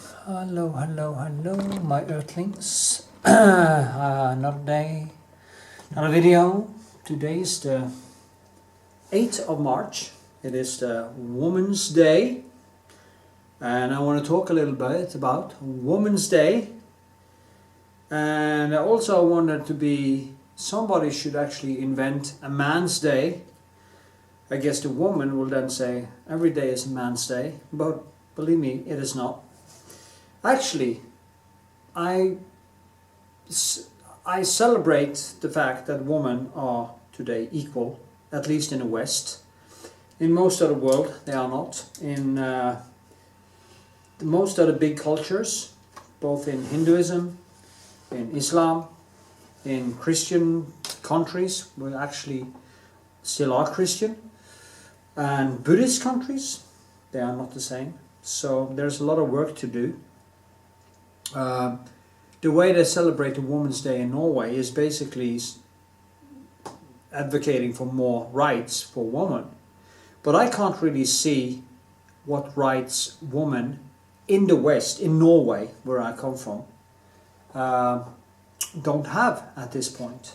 Hello, hello, hello, my earthlings. Another day, another video. Today is the 8th of March. It is the Women's Day. And I want to talk a little bit about Women's Day. And I also wanted to be, somebody should actually invent a Man's Day. I guess the woman will then say, every day is a Man's Day. But believe me, it is not. Actually, I celebrate the fact that women are today equal, at least in the West. In most of the world, they are not. In most of the big cultures, both in Hinduism, in Islam, in Christian countries, we actually still are Christian, and Buddhist countries, they are not the same. So there's a lot of work to do. The way they celebrate the Women's Day in Norway is basically advocating for more rights for women. But I can't really see what rights women in the West, in Norway, where I come from, don't have at this point.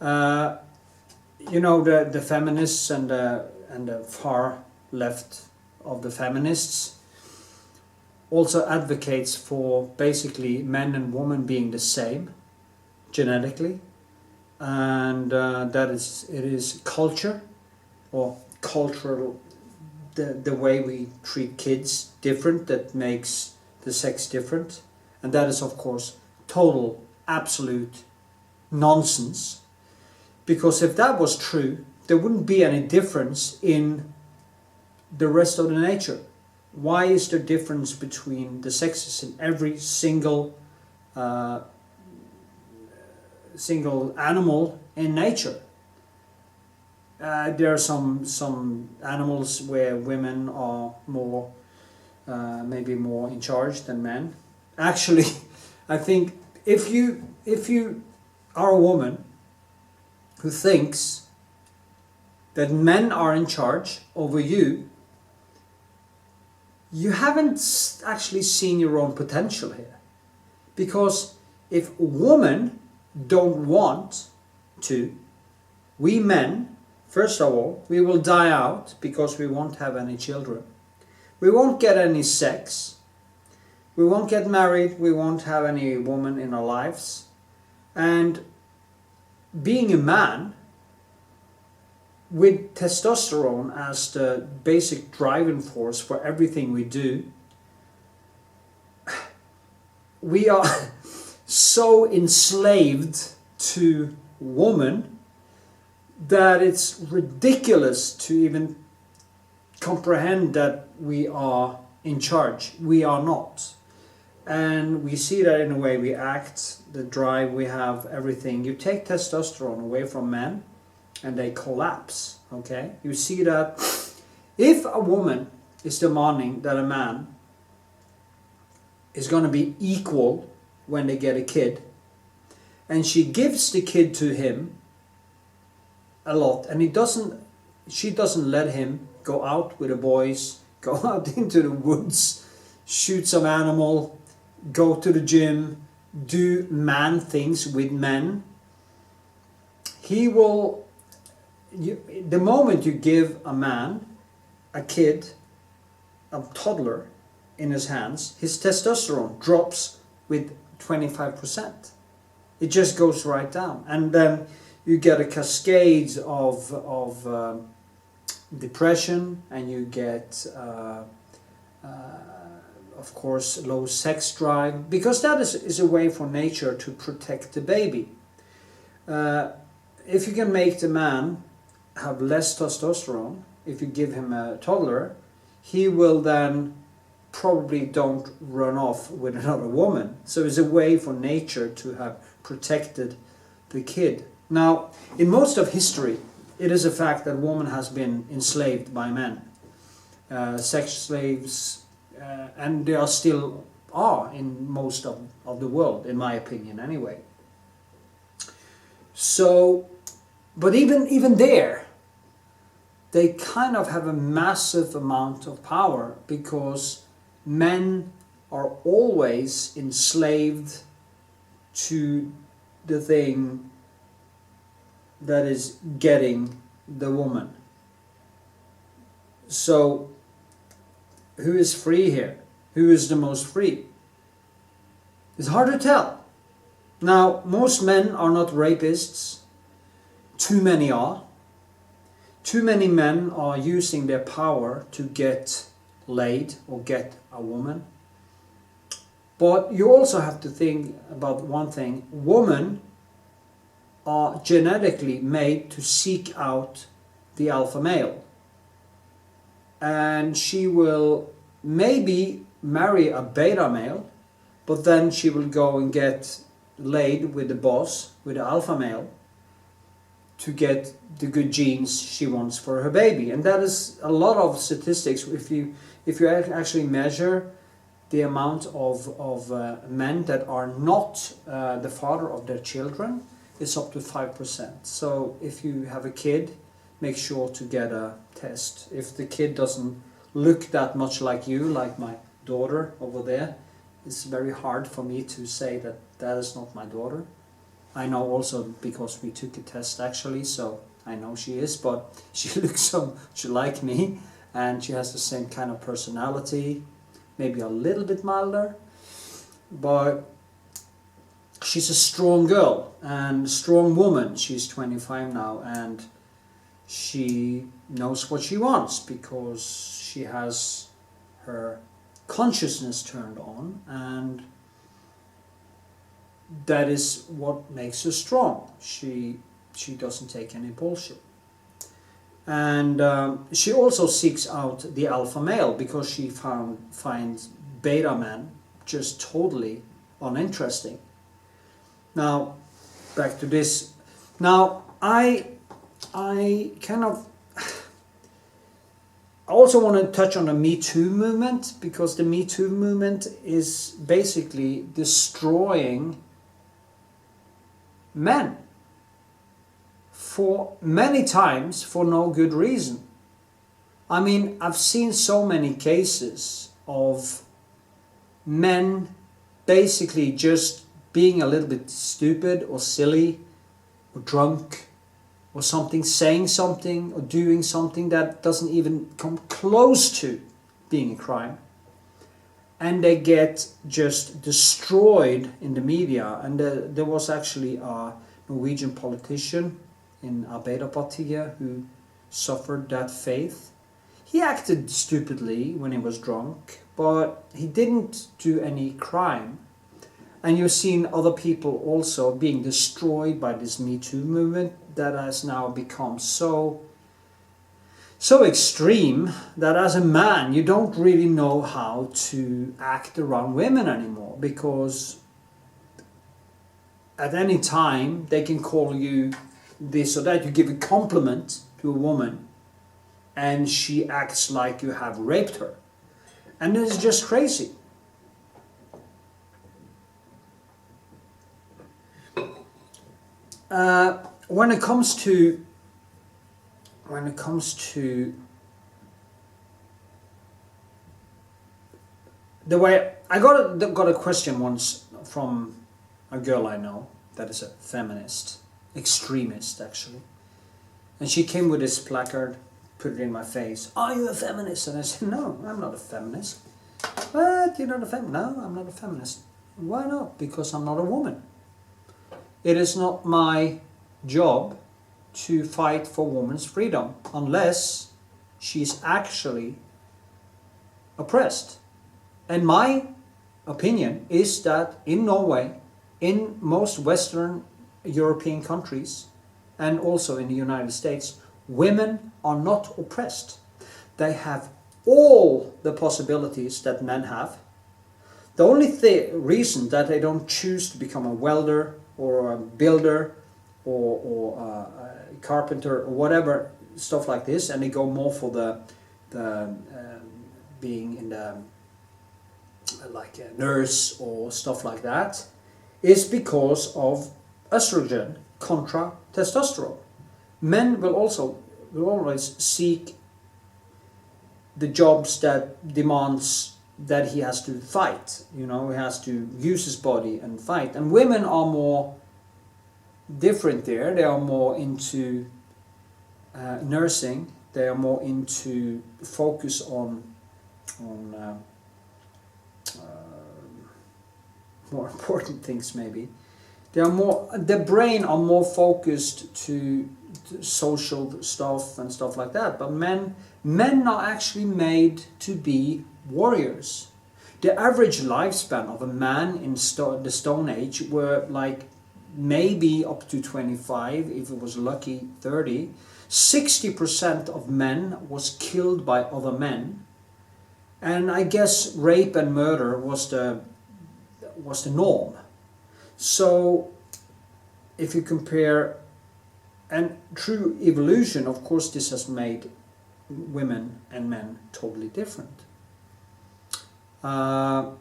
You know, the feminists and the far left of the feminists also advocates for basically men and women being the same genetically, and that it is culture or cultural, the way we treat kids different that makes the sex different, and that is of course total absolute nonsense, because if that was true there wouldn't be any difference in the rest of the nature. Why is there difference between the sexes in every single animal in nature? There are some animals where women are more, maybe more in charge than men. Actually, I think if you are a woman who thinks that men are in charge over you, you haven't actually seen your own potential here. Because if women don't want to, we men, first of all, we will die out because we won't have any children. We won't get any sex. We won't get married. We won't have any woman in our lives. And being a man with testosterone as the basic driving force for everything we do, we are so enslaved to woman that it's ridiculous to even comprehend that we are in charge. We are not. And we see that in the way we act, the drive we have, everything. You take testosterone away from men and they collapse, okay? You see that if a woman is demanding that a man is going to be equal when they get a kid, and she gives the kid to him a lot, and she doesn't let him go out with the boys, go out into the woods, shoot some animal, go to the gym, do man things with men, he will... the moment you give a man, a kid, a toddler in his hands, his testosterone drops with 25%. It just goes right down. And then you get a cascade of depression, and you get, of course, low sex drive, because that is a way for nature to protect the baby. If you can make the man have less testosterone, if you give him a toddler, he will then probably don't run off with another woman. So it's a way for nature to have protected the kid. Now, in most of history, it is a fact that woman has been enslaved by men. Sex slaves, and they are still are in most of the world, in my opinion anyway. So, but even there, they kind of have a massive amount of power, because men are always enslaved to the thing that is getting the woman. So, who is free here? Who is the most free? It's hard to tell. Now, most men are not rapists. Too many are. Too many men are using their power to get laid or get a woman. But you also have to think about one thing. Women are genetically made to seek out the alpha male. And she will maybe marry a beta male, but then she will go and get laid with the boss, with the alpha male, to get the good genes she wants for her baby. And that is a lot of statistics. If you actually measure the amount of men that are not the father of their children, it's up to 5%. So if you have a kid, make sure to get a test. If the kid doesn't look that much like you, like my daughter over there, it's very hard for me to say that that is not my daughter. I know also because we took a test actually, so I know she is, but she looks so much like me, and she has the same kind of personality, maybe a little bit milder, but she's a strong girl and strong woman. She's 25 now, and she knows what she wants because she has her consciousness turned on, and that is what makes her strong. She doesn't take any bullshit. And she also seeks out the alpha male because she finds beta men just totally uninteresting. Now, back to this. Now, I also want to touch on the Me Too movement, because the Me Too movement is basically destroying men for many times for no good reason. I mean, I've seen so many cases of men basically just being a little bit stupid or silly or drunk or something, saying something or doing something that doesn't even come close to being a crime, and they get just destroyed in the media. And there was actually a Norwegian politician in Arbeiderpartiet who suffered that fate. He acted stupidly when he was drunk, but he didn't do any crime. And you've seen other people also being destroyed by this Me Too movement that has now become so extreme that as a man you don't really know how to act around women anymore, because at any time they can call you this or that. You give a compliment to a woman and she acts like you have raped her, and it's just crazy. When it comes to the way I got a question once from a girl I know that is a feminist, extremist actually, and she came with this placard, put it in my face. Are you a feminist? And I said, no, I'm not a feminist. What? You're not a feminist? No, I'm not a feminist. Why not? Because I'm not a woman. It is not my job to fight for women's freedom unless she's actually oppressed. And my opinion is that in Norway, in most Western European countries, and also in the United States, women are not oppressed. They have all the possibilities that men have. The only reason that they don't choose to become a welder or a builder or a carpenter or whatever, stuff like this, and they go more for the being in the like a nurse or stuff like that, is because of estrogen contra testosterone. Men will always seek the jobs that demands that he has to fight, you know, he has to use his body and fight. And women are more different there. They are more into nursing. They are more into focus on more important things maybe. They are more, their brain are more focused to social stuff and stuff like that. But men are actually made to be warriors. The average lifespan of a man in the Stone Age were like maybe up to 25, if it was lucky 30. 60% of men was killed by other men. And I guess rape and murder was the norm. So if you compare, and through evolution, of course, this has made women and men totally different. The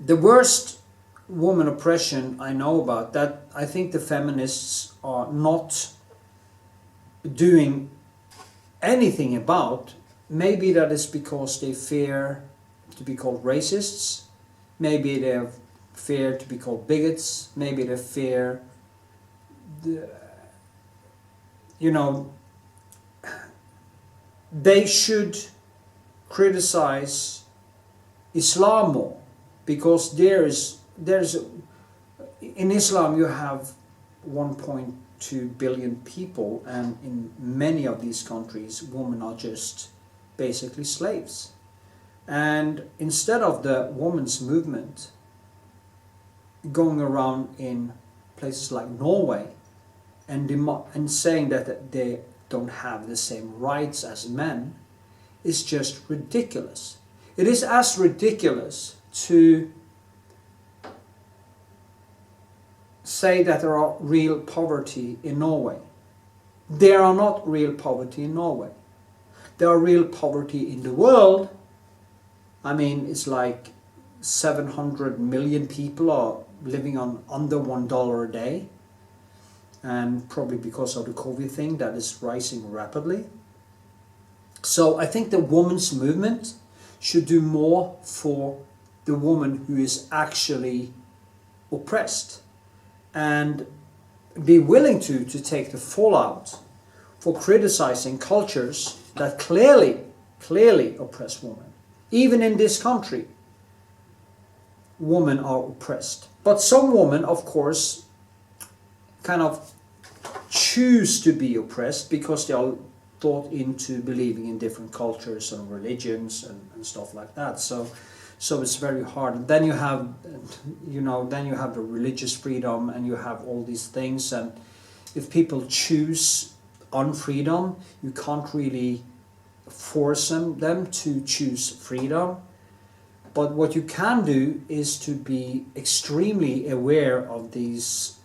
worst woman oppression I know about, that I think the feminists are not doing anything about. Maybe that is because they fear to be called racists. Maybe they fear to be called bigots. Maybe they fear, they should criticize Islam more, because in Islam you have 1.2 billion people, and in many of these countries women are just basically slaves. And instead of the women's movement going around in places like Norway and saying that they don't have the same rights as men, is just ridiculous. It is as ridiculous to say that there are real poverty in Norway. There are not real poverty in Norway. There are real poverty in the world. I mean, it's like 700 million people are living on under $1 a day. And probably because of the COVID thing, that is rising rapidly. So I think the women's movement should do more for the woman who is actually oppressed, and be willing to take the fallout for criticizing cultures that clearly oppress women. Even in this country, women are oppressed. But some women, of course, kind of choose to be oppressed because they are thought into believing in different cultures and religions and stuff like that. So it's very hard. And then you have, then you have the religious freedom, and you have all these things. And if people choose unfreedom, you can't really force them to choose freedom. But what you can do is to be extremely aware of these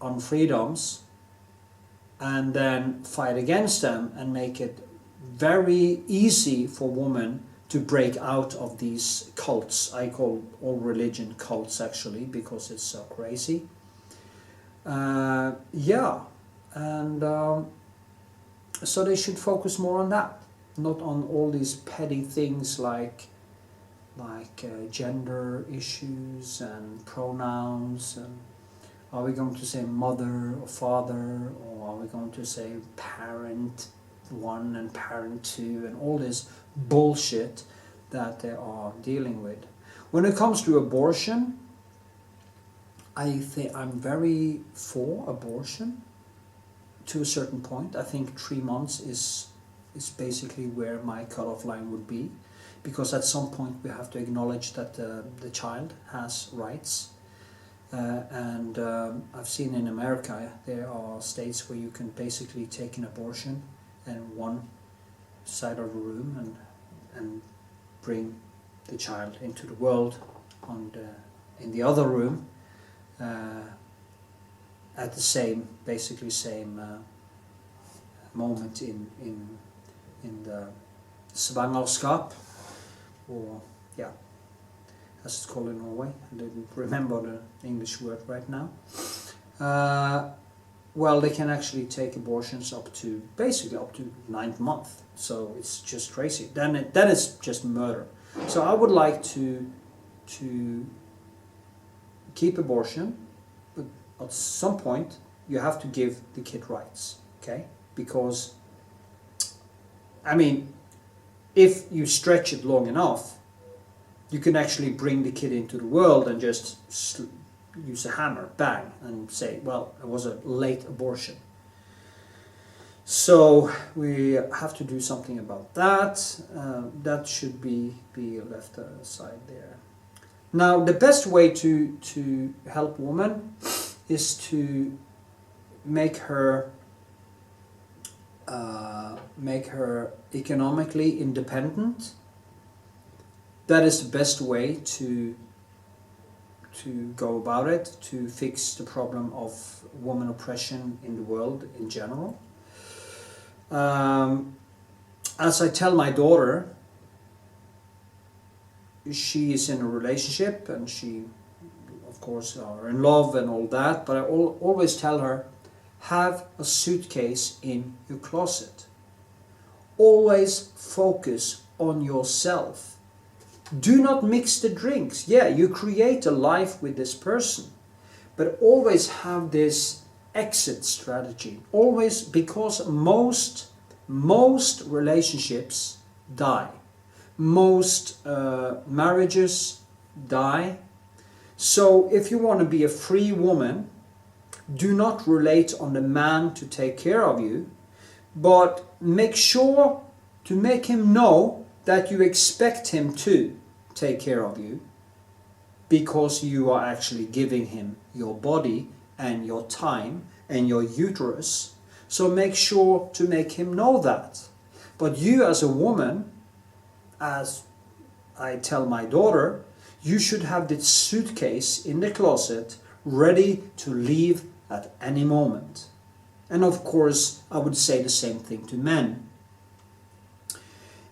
unfreedoms, and then fight against them and make it very easy for women to break out of these cults. I call all religion cults actually, because it's so crazy. So they should focus more on that, not on all these petty things like gender issues and pronouns, and are we going to say mother or father, or are we going to say parent 1 and parent 2, and all this bullshit that they are dealing with. When it comes to abortion, I think I'm very for abortion to a certain point. I think 3 months is basically where my cutoff line would be, because at some point we have to acknowledge that the child has rights. I've seen in America there are states where you can basically take an abortion in one side of a room and bring the child into the world in the other room at the same moment in the svangerskap, or as it's called in Norway. I didn't remember the English word right now. Well, they can actually take abortions up to 9th month. So it's just crazy. Then it's just murder. So I would like to keep abortion, but at some point you have to give the kid rights, okay? Because, I mean, if you stretch it long enough, you can actually bring the kid into the world and just use a hammer, bang, and say, well, it was a late abortion. So we have to do something about that. That should be left aside there. Now, the best way to help women is to make her economically independent. That is the best way to go about it, to fix the problem of woman oppression in the world in general. As I tell my daughter, she is in a relationship and she, of course, are in love and all that, but I always tell her, have a suitcase in your closet. Always focus on yourself. Do not mix the drinks. Yeah, you create a life with this person, but always have this exit strategy. Always, because most relationships die. Most marriages die. So if you want to be a free woman, do not relate on the man to take care of you, but make sure to make him know that you expect him to take care of you, because you are actually giving him your body and your time and your uterus. So make sure to make him know that. But you as a woman, as I tell my daughter, you should have this suitcase in the closet ready to leave at any moment. And of course, I would say the same thing to men.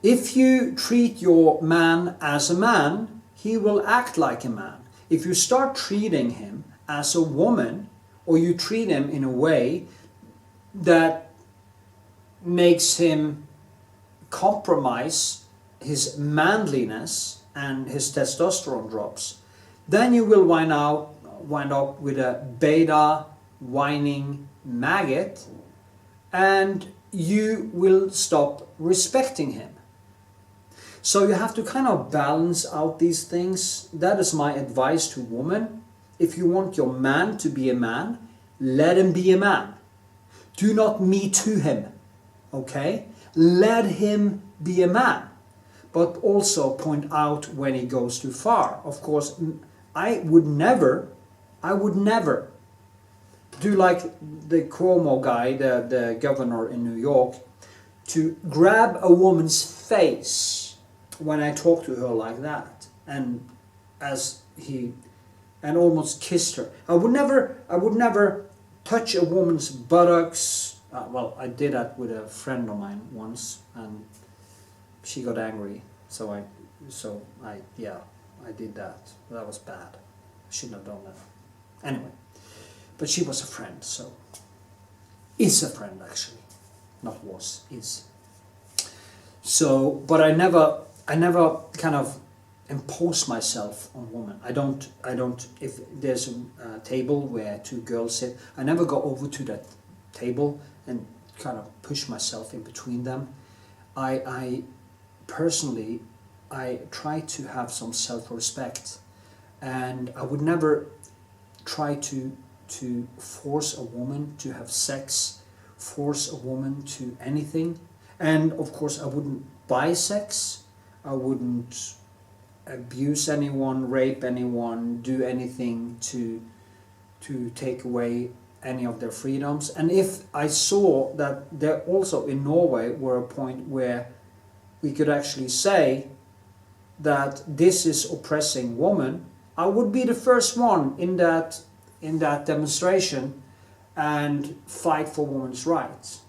If you treat your man as a man, he will act like a man. If you start treating him as a woman, or you treat him in a way that makes him compromise his manliness and his testosterone drops, then you will wind up with a beta whining maggot, and you will stop respecting him. So you have to kind of balance out these things. That is my advice to women. If you want your man to be a man, let him be a man. Do not me too him, okay? Let him be a man, but also point out when he goes too far. Of course, I would never do like the Cuomo guy, the governor in New York, to grab a woman's face when I talk to her like that, and almost kissed her. I would never touch a woman's buttocks. Well, I did that with a friend of mine once, and she got angry. So I did that. That was bad. I shouldn't have done that. Anyway, but she was a friend, so is a friend actually, not was, is. So, but I never kind of impose myself on women. I don't. If there's a table where two girls sit, I never go over to that table and kind of push myself in between them. I personally try to have some self-respect, and I would never try to force a woman to have sex, force a woman to anything. And of course I wouldn't buy sex, I wouldn't abuse anyone, rape anyone, do anything to take away any of their freedoms. And if I saw that there also in Norway were a point where we could actually say that this is oppressing women, I would be the first one in that demonstration and fight for women's rights.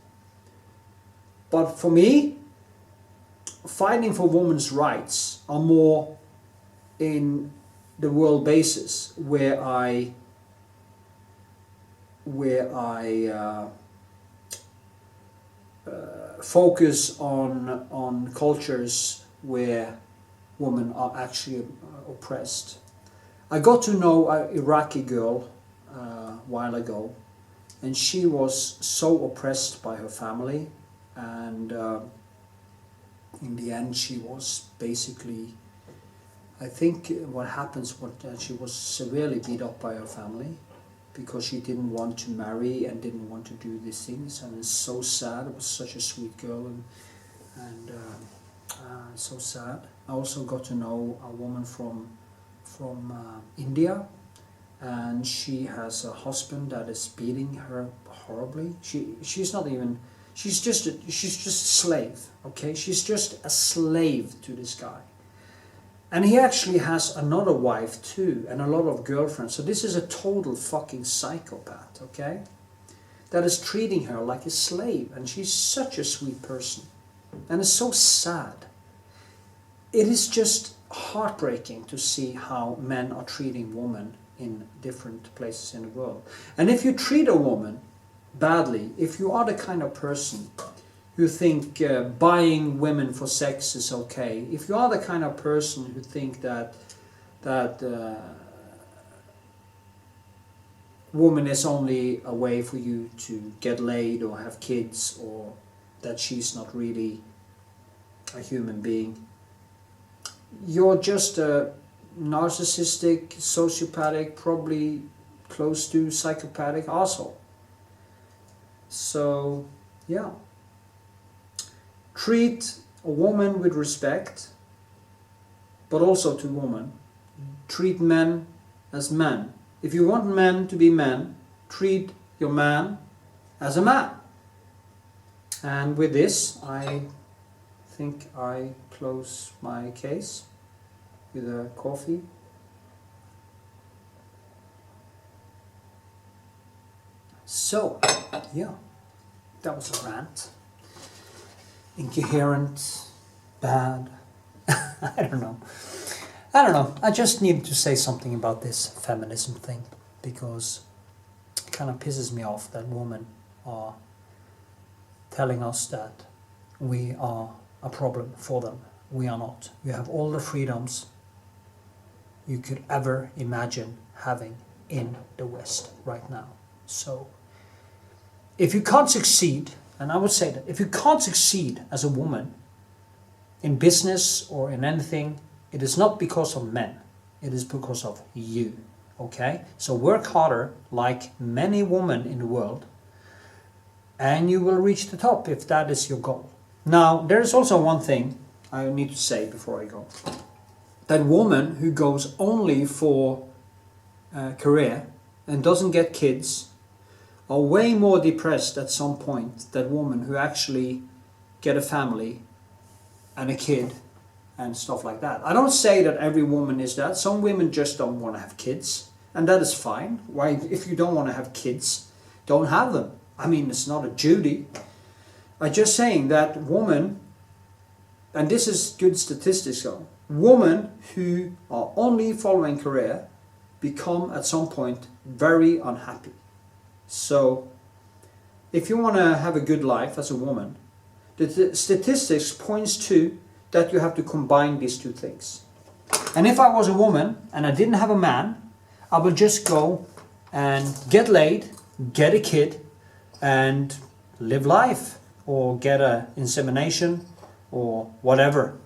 But for me, fighting for women's rights are more in the world basis, where I focus on cultures where women are actually oppressed. I got to know an Iraqi girl a while ago, and she was so oppressed by her family, and in the end she was basically, I think what happens was that she was severely beat up by her family because she didn't want to marry and didn't want to do these things, and it's so sad. It was such a sweet girl, and so sad. I also got to know a woman from India, and she has a husband that is beating her horribly. She's just a slave, okay? She's just a slave to this guy. And he actually has another wife too, and a lot of girlfriends. So this is a total fucking psychopath, okay? That is treating her like a slave, and she's such a sweet person. And it's so sad. It is just heartbreaking to see how men are treating women in different places in the world. And if you treat a woman badly, if you are the kind of person who think buying women for sex is okay, if you are the kind of person who think that woman is only a way for you to get laid or have kids, or that she's not really a human being, you're just a narcissistic, sociopathic, probably close to psychopathic asshole. So, yeah. Treat a woman with respect, but also to women. Treat men as men. If you want men to be men, treat your man as a man. And with this, I think I close my case with a coffee. So, yeah, that was a rant. Incoherent, bad, I don't know. I just needed to say something about this feminism thing, because it kind of pisses me off that women are telling us that we are a problem for them. We are not. You have all the freedoms you could ever imagine having in the West right now. So, if you can't succeed, and I would say that if you can't succeed as a woman in business or in anything, it is not because of men. It is because of you. Okay? So work harder like many women in the world, and you will reach the top if that is your goal. Now, there is also one thing I need to say before I go. That woman who goes only for career and doesn't get kids are way more depressed at some point than women who actually get a family and a kid and stuff like that. I don't say that every woman is that. Some women just don't want to have kids, and that is fine. Why, if you don't want to have kids, don't have them. I mean, it's not a duty. I'm just saying that women, and this is good statistics though, women who are only following career become at some point very unhappy. So, if you want to have a good life as a woman, the statistics points to that you have to combine these two things. And if I was a woman and I didn't have a man, I would just go and get laid, get a kid, and live life, or get a insemination, or whatever.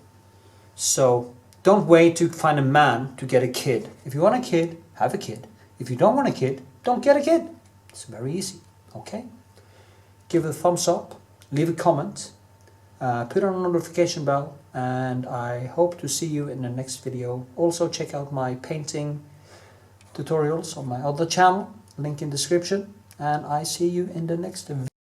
So, don't wait to find a man to get a kid. If you want a kid, have a kid. If you don't want a kid, don't get a kid. It's very easy, okay? Give it a thumbs up, leave a comment, put on a notification bell, and I hope to see you in the next video. Also check out my painting tutorials on my other channel, link in description, and I see you in the next video.